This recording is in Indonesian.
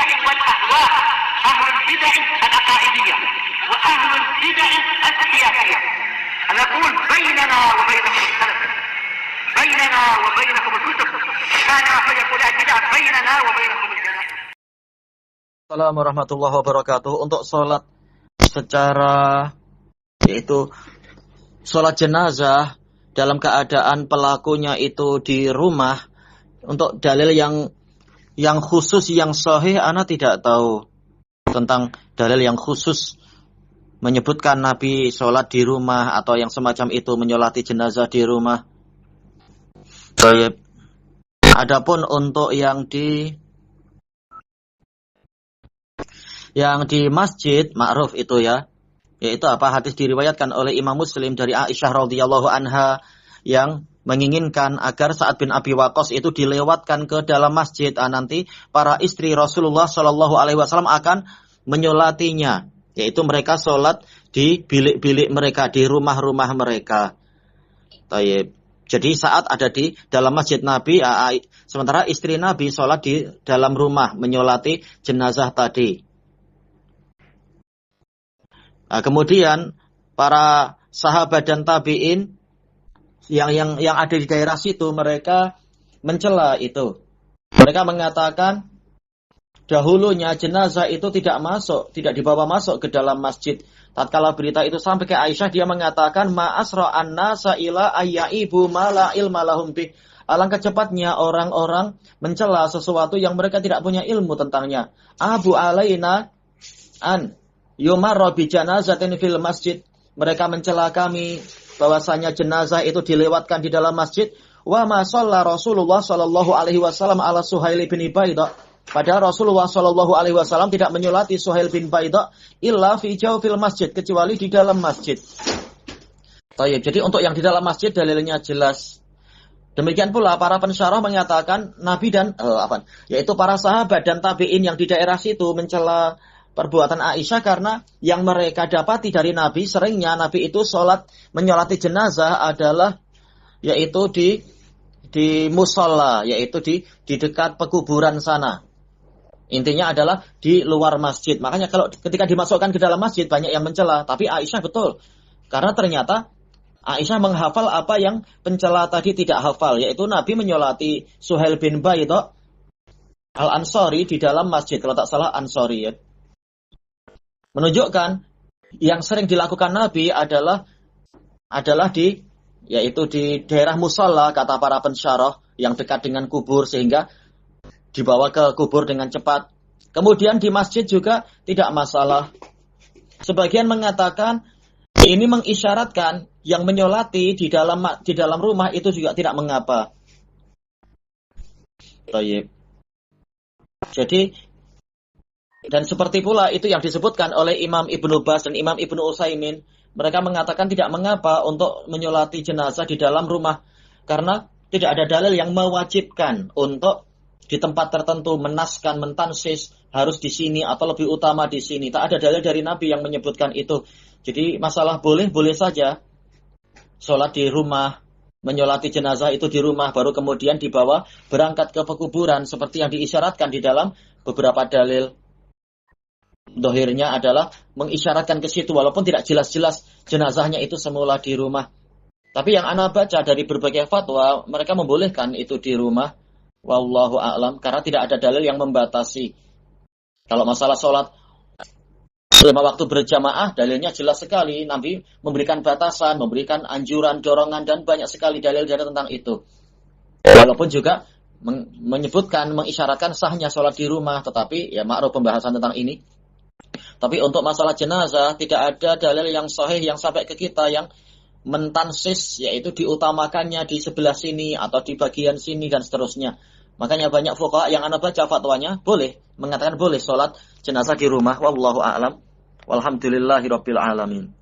البدع والأهواء، أهل البدع العقائدية وأهل البدع السياسية. نقول بيننا وبينكم السلف، بيننا وبينكم الكتب، كان فيقول البدع بيننا وبينكم الجنائز. Assalamualaikum warahmatullahi wabarakatuh. Untuk sholat secara yaitu sholat jenazah dalam keadaan pelakunya itu di rumah, untuk dalil yang khusus yang sahih ana tidak tahu tentang dalil yang khusus menyebutkan Nabi sholat di rumah atau yang semacam itu, menyolati jenazah di rumah. Baik. Adapun untuk yang di masjid ma'ruf itu ya, yaitu apa, hadis diriwayatkan oleh Imam Muslim dari Aisyah radhiyallahu anha yang menginginkan agar Sa'ad bin Abi Waqqas itu dilewatkan ke dalam masjid. Nanti para istri Rasulullah Shallallahu alaihi wasallam akan menyolatinya, yaitu mereka sholat di bilik-bilik mereka, di rumah-rumah mereka. Tayyib. Jadi saat ada di dalam masjid Nabi, sementara istri Nabi sholat di dalam rumah menyolati jenazah tadi. Kemudian para sahabat dan tabi'in yang ada di daerah situ, mereka mencela itu. Mereka mengatakan dahulunya jenazah itu tidak dibawa masuk ke dalam masjid. Tatkala berita itu sampai ke Aisyah, dia mengatakan ma'asra an-nasa ila ayyaibu ma la ilma lahum bih. Alangkah cepatnya orang-orang mencela sesuatu yang mereka tidak punya ilmu tentangnya. Abu alaina an yumarra bi janazatin fil masjid. Mereka mencela kami bahwasanya jenazah itu dilewatkan di dalam masjid. Wa ma shalla Rasulullah sallallahu alaihi wasallam ala Suhail bin Baidah. Padahal Rasulullah sallallahu alaihi wasallam tidak menyolati Suhail bin Baidah illa fi jawfil masjid, kecuali di dalam masjid. Baik, jadi untuk yang di dalam masjid dalilnya jelas. Demikian pula para pensyarah mengatakan Nabi dan yaitu para sahabat dan tabi'in yang di daerah situ mencela perbuatan Aisyah karena yang mereka dapati dari Nabi, seringnya Nabi itu menyolati jenazah adalah yaitu di musola, yaitu di dekat pekuburan sana. Intinya adalah di luar masjid. Makanya ketika dimasukkan ke dalam masjid banyak yang mencela, tapi Aisyah betul. Karena ternyata Aisyah menghafal apa yang pencela tadi tidak hafal, yaitu Nabi menyolati Suhail bin Baidah Al-Ansari di dalam masjid, kalau tak salah Ansari ya. Menunjukkan yang sering dilakukan Nabi adalah yaitu di daerah musola, kata para pensyarah, yang dekat dengan kubur sehingga dibawa ke kubur dengan cepat. Kemudian di masjid juga tidak masalah. Sebagian mengatakan ini mengisyaratkan yang menyolati di dalam rumah itu juga tidak mengapa. Baik. Jadi dan seperti pula itu yang disebutkan oleh Imam Ibnu Baz dan Imam Ibnu Utsaimin, mereka mengatakan tidak mengapa untuk menyolati jenazah di dalam rumah karena tidak ada dalil yang mewajibkan untuk di tempat tertentu menaskan, mentansis harus di sini atau lebih utama di sini. Tak ada dalil dari Nabi yang menyebutkan itu. Jadi masalah boleh saja sholat di rumah, menyolati jenazah itu di rumah, baru kemudian dibawa berangkat ke pekuburan seperti yang diisyaratkan di dalam beberapa dalil. Dohirnya adalah mengisyaratkan ke situ walaupun tidak jelas-jelas jenazahnya itu semula di rumah. Tapi yang ana baca dari berbagai fatwa, mereka membolehkan itu di rumah. Wallahu a'lam, karena tidak ada dalil yang membatasi. Kalau masalah sholat 5 waktu berjamaah, dalilnya jelas sekali. Nabi memberikan batasan, memberikan anjuran, dorongan, dan banyak sekali dalil-dalil tentang itu. Walaupun juga menyebutkan, mengisyaratkan sahnya sholat di rumah, tetapi ya ma'ruf pembahasan tentang ini. Tapi untuk masalah jenazah, tidak ada dalil yang sahih yang sampai ke kita yang mentansis, yaitu diutamakannya di sebelah sini atau di bagian sini dan seterusnya. Makanya banyak fuqaha yang ana baca fatwanya mengatakan boleh sholat jenazah di rumah. Wallahu a'lam. Walhamdulillahirabbil alamin.